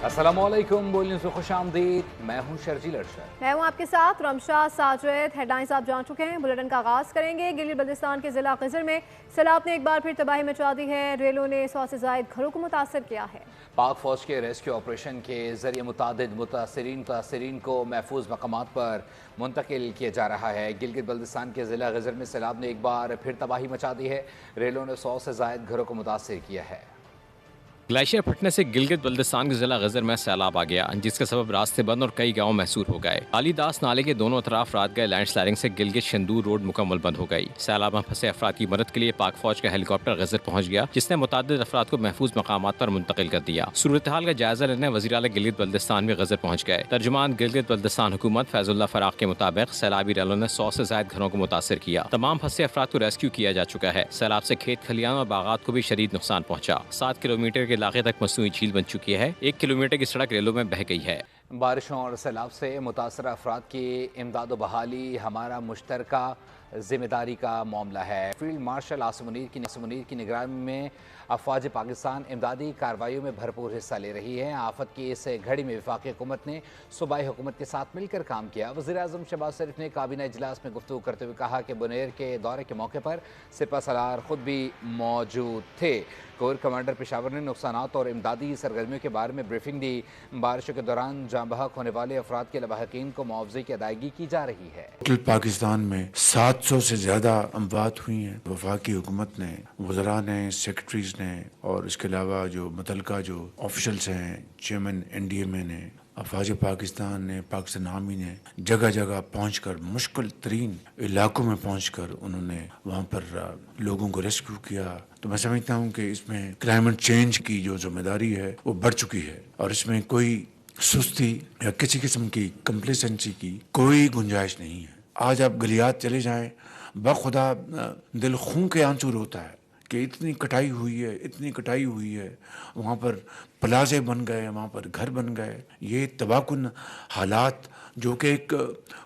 अस्सलामुअलैकुम, बोल न्यूज़ में खुश आमदीद। मैं हूँ शर्जील अरशद। मैं हूँ आपके साथ रमशा साजिद। हेडलाइंस आप जान चुके हैं, बुलेटिन का आगाज़ करेंगे। गिलगित बल्तिस्तान के ज़िला ख़िज़र में सैलाब ने एक बार फिर तबाही मचा दी है। रेलों ने 100 से ज़ायद घरों को मुतासर किया है। पाक फ़ौज के रेस्क्यू ऑपरेशन के ज़रिए मुतादिद मुतासरीन को महफूज मकामात पर मुंतकिल किया जा रहा है। गिलगित बल्तिस्तान के ज़िला ख़िज़र में सैलाब ने एक बार फिर तबाही मचा दी है। रेलों ने 100 से ज़ायद घरों को मुतासर किया है। ग्लेशियर फटने से गिलगित बल्तिस्तान के जिला ग़ज़र में सैलाब आ गया, जिसके सबब रास्ते बंद और कई गांव महसूर हो गए। अलीदास नाले के दोनों तरफ रात गए लैंड स्लाइडिंग से गिलगित शंदूर रोड मुकम्मल बंद हो गई। सैलाब में फंसे अफराद की मदद के लिए पाक फौज का हेलीकॉप्टर ग़ज़र पहुंच गया, जिसने मुतादिद अफराद को महफूज मकामात पर मुंतकिल कर दिया। सूरत हाल का जायजा लेने वज़ीर आला गिलगित बल्तिस्तान भी ग़ज़र पहुंच गए। तर्जुमान गिलगित बल्तिस्तान हुकूमत फैजुल्लाह फराक के मुताबिक सैलाबी रेलों ने 100 से ज़ायद घरों को मुतासर किया। तमाम फंसे अफराद को रेस्क्यू किया जा चुका है। सैलाब से खेत खलियान और बागात को भी शदीद नुकसान पहुंचा। 7 किलोमीटर के इलाके तक मसनूई झील बन चुकी है। 1 किलोमीटर की सड़क रेलों में बह गई है। बारिशों और सैलाब से मुतासर अफराद की इमदाद व बहाली हमारा मुश्तरका जिम्मेदारी का मामला है। फील्ड मार्शल आसिम मुनीर की निगरानी में अफवाज पाकिस्तान इमदादी कार्रवाइयों में भरपूर हिस्सा ले रही है। आफत की इस घड़ी में वफाकी हुकूमत ने सूबाई हुकूमत के साथ मिलकर काम किया। वज़ीर आज़म शहबाज शरीफ ने काबीना इजलास में गुफ्तगू करते हुए कहा कि बुनेर के दौरे के मौके पर सिपा सलार खुद भी मौजूद थे। कोर कमांडर पेशावर ने नुकसानात और इमदादी सरगर्मियों के बारे में ब्रीफिंग दी। बारिशों के दौरान जाँ बहक होने वाले अफराद के लवाहिकीन को मुआवजे की अदायगी की जा रही है। पाकिस्तान में 700 से ज्यादा अमवात हुई हैं। वफाकी हुकूमत ने, वज़रा ने, सेक्रेटरीज ने और इसके अलावा जो मुतलका जो ऑफिशल्स हैं, चेयरमैन NDMA ने, अफवाज पाकिस्तान ने, पाकिस्तान आर्मी ने जगह जगह पहुंचकर मुश्किल तरीन इलाकों में पहुंचकर उन्होंने वहाँ पर लोगों को रेस्क्यू किया। तो मैं समझता हूँ कि इसमें क्लाइमेट चेंज की जो जिम्मेदारी है वो बढ़ चुकी है और इसमें कोई सुस्ती या किसी किस्म की कंप्लेसेंसी की कोई गुंजाइश नहीं है। आज आप गलियात चले जाएं, बखुदा दिल खून के आंसू रोता है कि इतनी कटाई हुई है। वहाँ पर प्लाजे बन गए, वहाँ पर घर बन गए। ये तबाहकुन हालात जो कि एक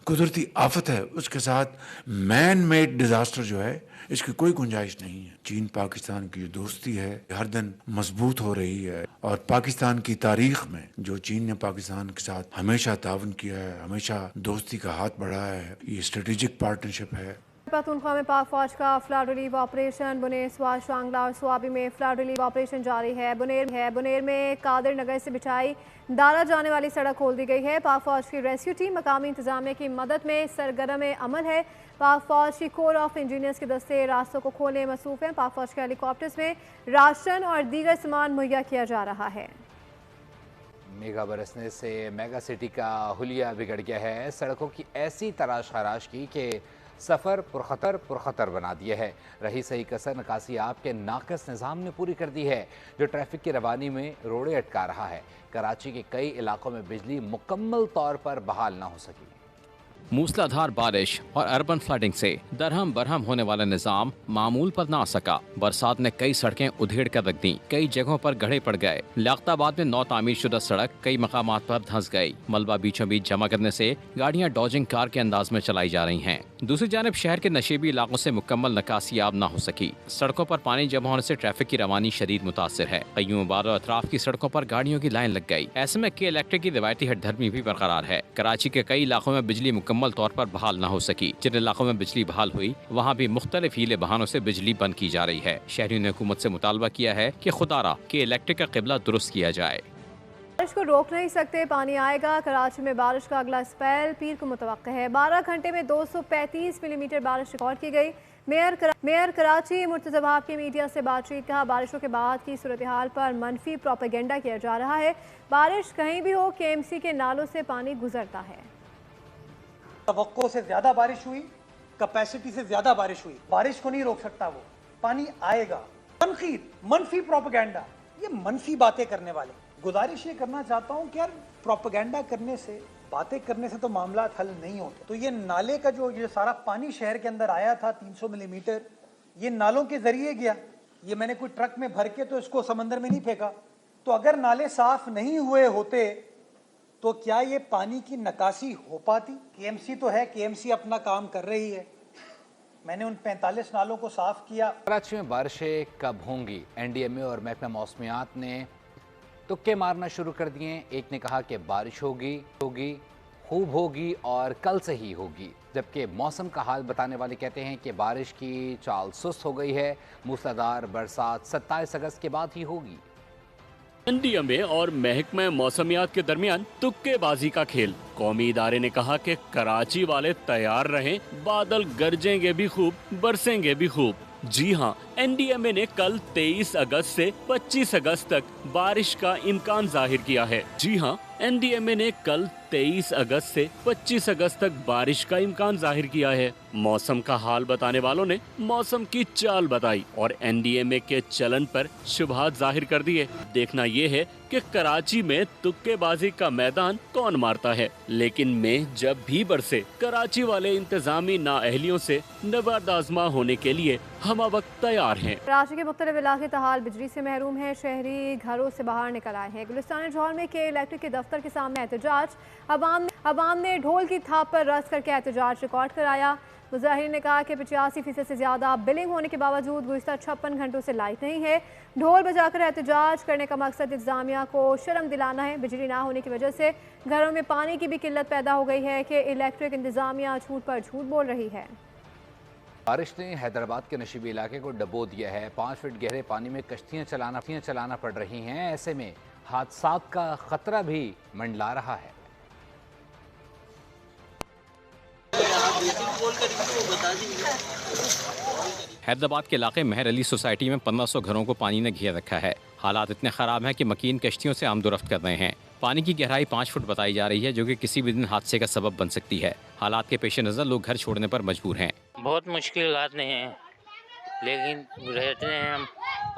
कुदरती आफत है, उसके साथ मैन मेड डिज़ास्टर जो है, इसकी कोई गुंजाइश नहीं है। चीन पाकिस्तान की जो दोस्ती है हर दिन मजबूत हो रही है और पाकिस्तान की तारीख में जो चीन ने पाकिस्तान के साथ हमेशा तावन किया है, हमेशा दोस्ती का हाथ बढ़ाया है, ये स्ट्रेटेजिक पार्टनरशिप है। पख्तूनख्वा में पाक फौज का flood relief operation. Buner, Swat, Shangla और स्वाबी में फ्लड रिलीफ ऑपरेशन जारी है। बुनेर में कादिर नगर से बिछाई दारा जाने वाली सड़क खोल दी गई है। पाक फौज की रेस्क्यू टीम मकामी इंतजामिया की मदद में सरगर्म अमल है। पाक फौज की कोर ऑफ इंजीनियर्स के दस्ते रास्तों को खोलने मसरूफ हैं। पाक फौज के हेलीकॉप्टर्स में राशन और दीगर सामान मुहैया किया जा रहा है। मेगा बरसने से मेगा सिटी का हुलिया बिगड़ गया है। सड़कों की ऐसी तराश खराश की कि सफ़र पुरखतर बना दिया है। रही सही कसर नकासी आपके नाकस निज़ाम ने पूरी कर दी है, जो ट्रैफिक की रवानी में रोड़े अटका रहा है। कराची के कई इलाकों में बिजली मुकम्मल तौर पर बहाल ना हो सकी। मूसलाधार बारिश और अर्बन फ्लडिंग से दरहम बरहम होने वाला निजाम मामूल पर ना आ सका। बरसात ने कई सड़कें उधेड़ कर रख दी, कई जगहों पर गड्ढे पड़ गए। लियाकताबाद में नौ तामीर शुदा सड़क कई मकामात पर धंस गई। मलबा बीचों बीच जमा करने से गाड़ियां डॉजिंग कार के अंदाज में चलाई जा रही हैं। दूसरी जानब शहर के नशेबी इलाकों से मुकम्मल निकासी आब ना हो सकी। सड़कों पर पानी जमा होने से ट्रैफिक की रवानी शदीद मुतासिर है। कईयों बार अतराफ की सड़कों पर गाड़ियों की लाइन लग गई। ऐसे में के इलेक्ट्रिक की रिवायती हटधर्मी भी बरकरार है। कराची के कई इलाकों में बिजली मुकम्मल तौर पर बहाल न हो सकी। जिन इलाकों में बिजली बहाल हुई वहाँ भी मुख्तलिफ हीले बहानों से बिजली बंद की जा रही है। शहरियों ने हुकूमत से मुतालबा किया है कि खुदारा के इलेक्ट्रिक का क़िबला दुरुस्त किया जाए। बारिश को रोक नहीं सकते, पानी आएगा। कराची में बारिश का अगला स्पेल पीर को मुतवक्किल है। 12 घंटे में 235 मिलीमीटर बारिश रिकॉर्ड की गई। मेयर कराची मुर्तज़ा वहाब की मीडिया से बातचीत कहा, बारिशों के बाद की सूरत हाल पर मनफी प्रोपेगेंडा किया जा रहा है। बारिश कहीं भी हो, KMC के नालों से पानी गुजरता है। तवक्को से ज्यादा बारिश हुई, कैपेसिटी से ज्यादा बारिश हुई। बारिश को नहीं रोक सकता, वो पानी आएगा। मनफी प्रोपेगेंडा, ये मनफी बातें करने वाले। गुजारिश ये करना चाहता हूँ कि यार प्रोपेगेंडा करने से, बातें करने से तो मामला हल नहीं होते। तो ये नाले का जो ये सारा पानी शहर के अंदर आया था 300 मिलीमीटर, ये नालों के जरिए गया। ये मैंने कोई ट्रक में भर के तो इसको समंदर में नहीं फेंका। तो अगर नाले साफ नहीं हुए होते तो क्या ये पानी की निकासी हो पाती? KMC तो है, KMC अपना काम कर रही है। मैंने उन 45 नालों को साफ किया। कराची में बारिशें कब होंगी? NDMA और महकमा मौसमियात ने तुक्के मारना शुरू कर दिए। एक ने कहा कि बारिश होगी खूब होगी और कल से ही होगी, जबकि मौसम का हाल बताने वाले कहते हैं कि बारिश की चाल सुस्त हो गई है। मूसलाधार बरसात 27 अगस्त के बाद ही होगी। एनडीएमए और महकमा मौसमियात के दरमियान तुक्केबाजी का खेल। कौमी इदारे ने कहा कि कराची वाले तैयार रहें, बादल गरजेंगे भी खूब, बरसेंगे भी खूब। जी हाँ, एनडीएमए ने कल 23 अगस्त से 25 अगस्त तक बारिश का इम्कान जाहिर किया है। जी हाँ, एनडीएमए ने कल 23 अगस्त से 25 अगस्त तक बारिश का इम्कान जाहिर किया है। मौसम का हाल बताने वालों ने मौसम की चाल बताई और एनडीएमए के चलन पर शुबहात जाहिर कर दिए। देखना ये है कि कराची में तुक्केबाजी का मैदान कौन मारता है, लेकिन मैं जब भी बरसे कराची वाले इंतजामी नाअहलियों से नबर्द आजमा होने के लिए हम वक्त तैयार हैं। कराची के मुख्तलिफ इलाके तहाल बिजली से महरूम हैं। शहरी घरों से बाहर निकल आए हैं। गुलिस्तान जौहर में के इलेक्ट्रिक के दफ्तर के सामने एहतजाज। अवाम ने ढोल की थाप पर रस करके एहतजाज रिकॉर्ड कराया। मुजाहिरीन ने कहा कि 85% से ज़्यादा बिलिंग होने के बावजूद गुज़िश्ता 56 घंटों से लाइट नहीं है। ढोल बजाकर एहतजाज करने का मकसद इंतजामिया को शर्म दिलाना है। बिजली ना होने की वजह से घरों में पानी की भी किल्लत पैदा हो गई है कि इलेक्ट्रिक इंतजामिया झूठ पर झूठ बोल रही है। बारिश ने हैदराबाद के नशीबी इलाके को डबो दिया है। 5 फीट गहरे पानी में कश्तियां चलाना पड़ रही हैं। ऐसे में हादसात का खतरा भी मंडला रहा है। हैदराबाद के इलाके महर अली सोसाइटी में 1500 घरों को पानी ने घेर रखा है। हालात इतने ख़राब हैं कि मकीन कश्तियों से आमदोरफ्त कर रहे हैं। पानी की गहराई 5 फुट बताई जा रही है, जो कि किसी भी दिन हादसे का सबब बन सकती है। हालात के पेश नज़र लोग घर छोड़ने पर मजबूर हैं। बहुत मुश्किलात नहीं हैं, लेकिन रहते हैं हम।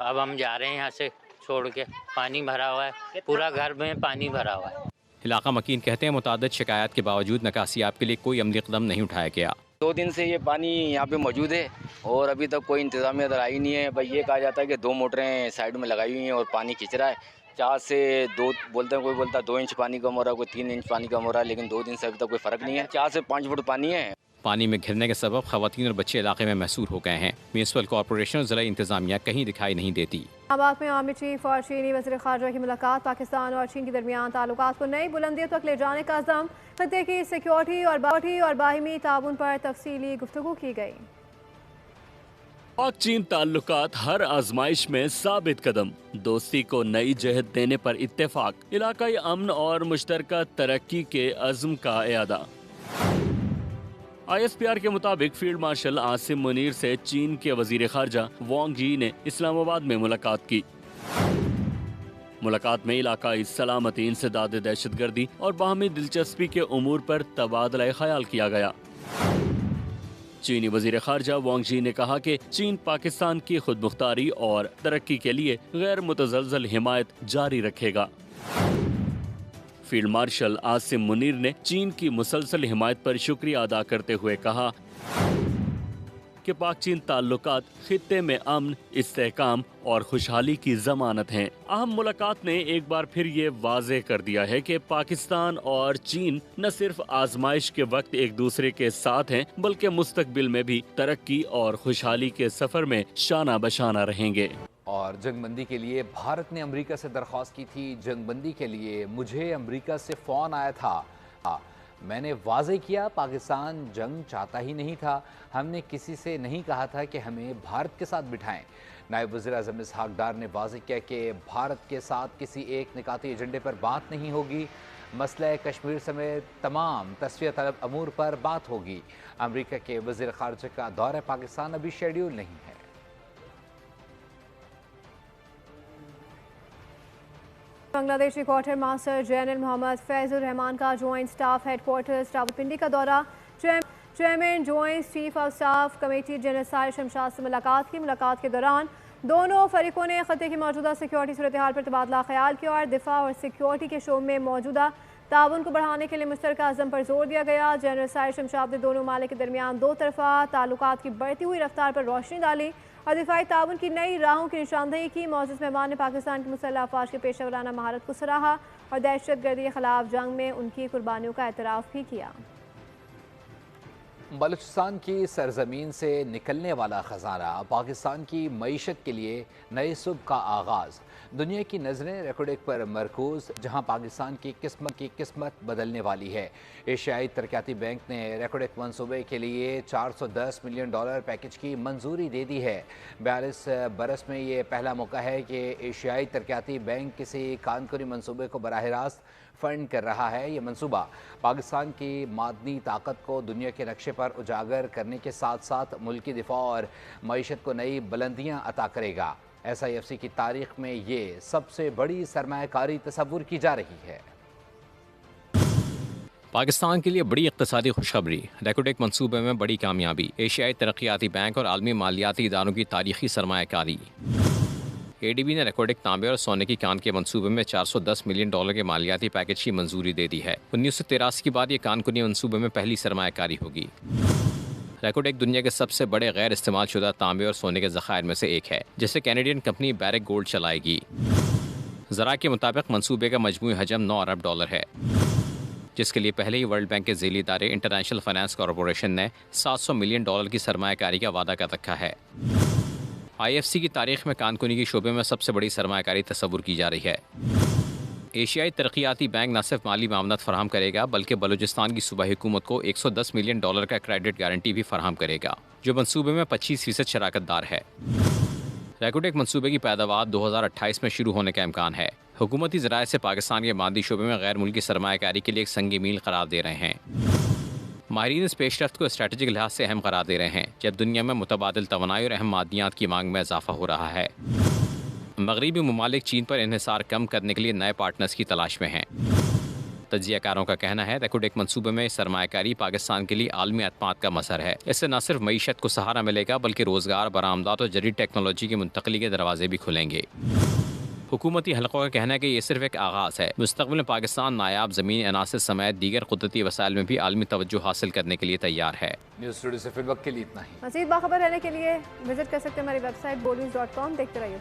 अब हम जा रहे हैं यहाँ से छोड़ के। पानी भरा हुआ है, पूरा घर में पानी भरा हुआ है। इलाका मकीन कहते हैं मुतादिद शिकायत के बावजूद निकासियाब के लिए कोई अमली कदम नहीं उठाया गया। 2 दिन से ये पानी यहाँ पे मौजूद है और अभी तक कोई इंतजामिया इधर आई नहीं है। भाई ये कहा जाता है कि 2 मोटरें साइड में लगाई हुई हैं और पानी खींच रहा है। 4 से 2 बोलते हैं, कोई बोलता है 2 इंच पानी कम हो रहा है, कोई 3 इंच पानी कम हो रहा है, लेकिन 2 दिन से अभी तक कोई फ़र्क नहीं है। 4 से 5 फुट पानी है। पानी में घिरने के सबब खवातीन और बच्चे इलाके में महसूर हो गए हैं। म्यूनिसिपल कॉर्पोरेशन और जिला इंतजामिया कहीं दिखाई नहीं देती। इस्लामाबाद में आर्मी चीफ और चीनी वज़ीर ख़ारजा की मुलाकात। पाकिस्तान और चीन के दरमियान ताल्लुकात को नई बुलंदियों तक ले जाने का अज़्म। खत्ते की सिक्योरिटी और बाहिमी ताउन पर तफसीली गुफ्तगू की गई। पाक चीन ताल्लुकात हर आजमाइश में साबित कदम। दोस्ती को नई जहत देने पर इत्तेफाक। इलाकाई अमन और मुश्तरका तरक्की के अज़्म का इयादा। ISPR के मुताबिक फील्ड मार्शल आसिम मुनीर से चीन के वजीर खारजा वांग यी ने इस्लामाबाद में मुलाकात की। मुलाकात में इलाकाई सलामती, इंसदाद दहशतगर्दी और बाहमी दिलचस्पी के उमूर पर तबादला ख्याल किया गया। चीनी वजीर खारजा वांग यी ने कहा कि चीन पाकिस्तान की खुद मुख्तारी और तरक्की के लिए गैर मुतज़लज़ल हिमायत जारी रखेगा। फील्ड मार्शल आसिम मुनीर ने चीन की मुसलसल हिमायत पर शुक्रिया अदा करते हुए कहा कि पाक चीन ताल्लुकात खित्ते में अमन, इस्तेहकाम और खुशहाली की जमानत हैं। अहम मुलाकात ने एक बार फिर ये वाज़ेह कर दिया है कि पाकिस्तान और चीन न सिर्फ आजमाइश के वक्त एक दूसरे के साथ हैं, बल्कि मुस्तकबिल में भी तरक्की और खुशहाली के सफर में शाना बशाना रहेंगे। और जंगबंदी के लिए भारत ने अमेरिका से दरख्वास्त की थी। जंगबंदी के लिए मुझे अमेरिका से फ़ोन आया था। मैंने वाज़ेह किया, पाकिस्तान जंग चाहता ही नहीं था। हमने किसी से नहीं कहा था कि हमें भारत के साथ बिठाएं। नायब वज़ीर आज़म इसहाक़ डार ने वाज़ेह किया कि भारत के साथ किसी एक निकाती एजेंडे पर बात नहीं होगी। मसला कश्मीर समेत तमाम तस्वीर तलब अमूर पर बात होगी। अमेरिका के वज़ीर ख़ारजा का दौरा पाकिस्तान अभी शेड्यूल नहीं है। Bangladeshi quarter master general Mohammad Faizur Rahman का जॉइंट स्टाफ हेडक्वार्टर्स रावलपिंडी का दौरा। Chairman joint chief of staff committee general Sahir Shamshad से मुलाकात की। मुलाकात के दौरान दोनों फरीकों ने खत्े की मौजूदा सिक्योरिटी सूरत हाल पर तबादला ख्याल किया और दिफा और सिक्योरिटी के शोबे में मौजूदा ताउन को बढ़ाने के लिए मुश्तरका अज़म पर जोर दिया गया। जनरल साहिर शमशाद ने दोनों माले के दरमियान 2 तरफ़ा ताल्लुकात की बढ़ती हुई रफ्तार पर रोशनी डाली और दिफाई ताउन की नई राहों की निशानदही की। मौजूद मेहमान ने पाकिस्तान की मुसल्लह अफ़वाज के पेशेवराना महारत को सराहा और दहशत गर्दी के खिलाफ जंग में उनकी कुर्बानियों का एतराफ़ भी किया। بلوچستان کی سرزمین سے نکلنے والا خزانہ پاکستان کی معیشت کے لیے نئے صبح کا آغاز. دنیا کی نظریں ریکوڈک پر مرکوز جہاں پاکستان کی قسمت بدلنے والی ہے. ایشیائی ترقیاتی بینک نے ریکوڈک منصوبے کے لیے $410 ملین پیکج کی منظوری دے دی ہے. 42 برس میں یہ پہلا موقع ہے کہ ایشیائی ترقیاتی بینک کسی کان کنی منصوبے کو براہ راست فنڈ کر رہا ہے. یہ منصوبہ پاکستان کی معدنی طاقت کو دنیا کے نقشے پر اجاگر کرنے کے ساتھ ساتھ ملکی دفاع اور معیشت کو نئی بلندیاں عطا کرے گا. SIFC کی تاریخ میں یہ سب سے بڑی سرمایہ کاری تصور کی جا رہی ہے. پاکستان کے لیے بڑی اقتصادی خوشخبری. ریکوڈک منصوبے میں بڑی کامیابی. ایشیائی ترقیاتی بینک اور عالمی مالیاتی اداروں کی تاریخی سرمایہ کاری. ADB نے ریکوڈک تانبے اور سونے کی کان کے منصوبے میں $410 ملین کے مالیاتی پیکج کی منظوری دے دی ہے. 1983 کے بعد یہ کان کنی منصوبے میں پہلی سرمایہ کاری ہوگی. ریکوڈک دنیا کے سب سے بڑے غیر استعمال شدہ تانبے اور سونے کے ذخائر میں سے ایک ہے جسے کینیڈین کمپنی بیرک گولڈ چلائے گی. ذرائع کے مطابق منصوبے کا مجموعی حجم $9 ارب ہے جس کے لیے پہلے ہی ورلڈ بینک کے ذیلی ادارے انٹرنیشنل فائنانس کارپوریشن نے $700 ملین کی سرمایہ کاری کا وعدہ کر رکھا ہے. IFC کی تاریخ میں کان کنی کی شعبے میں سب سے بڑی سرمایہ کاری تصور کی جا رہی ہے. ایشیائی ترقیاتی بینک نہ صرف مالی معاونت فراہم کرے گا بلکہ بلوچستان کی صوبائی حکومت کو $110 ملین کا کریڈٹ گارنٹی بھی فراہم کرے گا جو منصوبے میں 25% شراکت دار ہے. ریکوڈک منصوبے کی پیداوار 2028 میں شروع ہونے کا امکان ہے. حکومتی ذرائع سے پاکستان کے مادی شعبے میں غیر ملکی سرمایہ کاری کے لیے ایک سنگ میل قرار دے رہے ہیں. ماہرین اس پیش رفت کو اسٹریٹجک لحاظ سے اہم قرار دے رہے ہیں جب دنیا میں متبادل توانائی اور اہم معدنیات کی مانگ میں اضافہ ہو رہا ہے. مغربی ممالک چین پر انحصار کم کرنے کے لیے نئے پارٹنرز کی تلاش میں ہیں. تجزیہ کاروں کا کہنا ہے ریکوڈک منصوبے میں سرمایہ کاری پاکستان کے لیے عالمی اعتماد کا مظہر ہے. اس سے نہ صرف معیشت کو سہارا ملے گا بلکہ روزگار، برآمدات اور جدید ٹیکنالوجی کی منتقلی کے دروازے بھی کھلیں گے. حکومتی حلقوں کا کہنا ہے کہ یہ صرف ایک آغاز ہے. مستقبل میں پاکستان نایاب زمینی عناصر سمیت دیگر قدرتی وسائل میں بھی عالمی توجہ حاصل کرنے کے لیے تیار ہے. نیوز اسٹوڈیو سے فی الوقت کے لیے اتنا ہی. مزید باخبر رہنے کے لیے وزٹ کر سکتے ہیں ہماری ویب سائٹ boldnews.com. دیکھتے رہیے.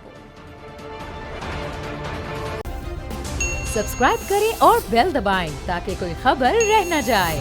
سبسکرائب کریں اور بیل دبائیں تاکہ کوئی خبر رہ نہ جائے.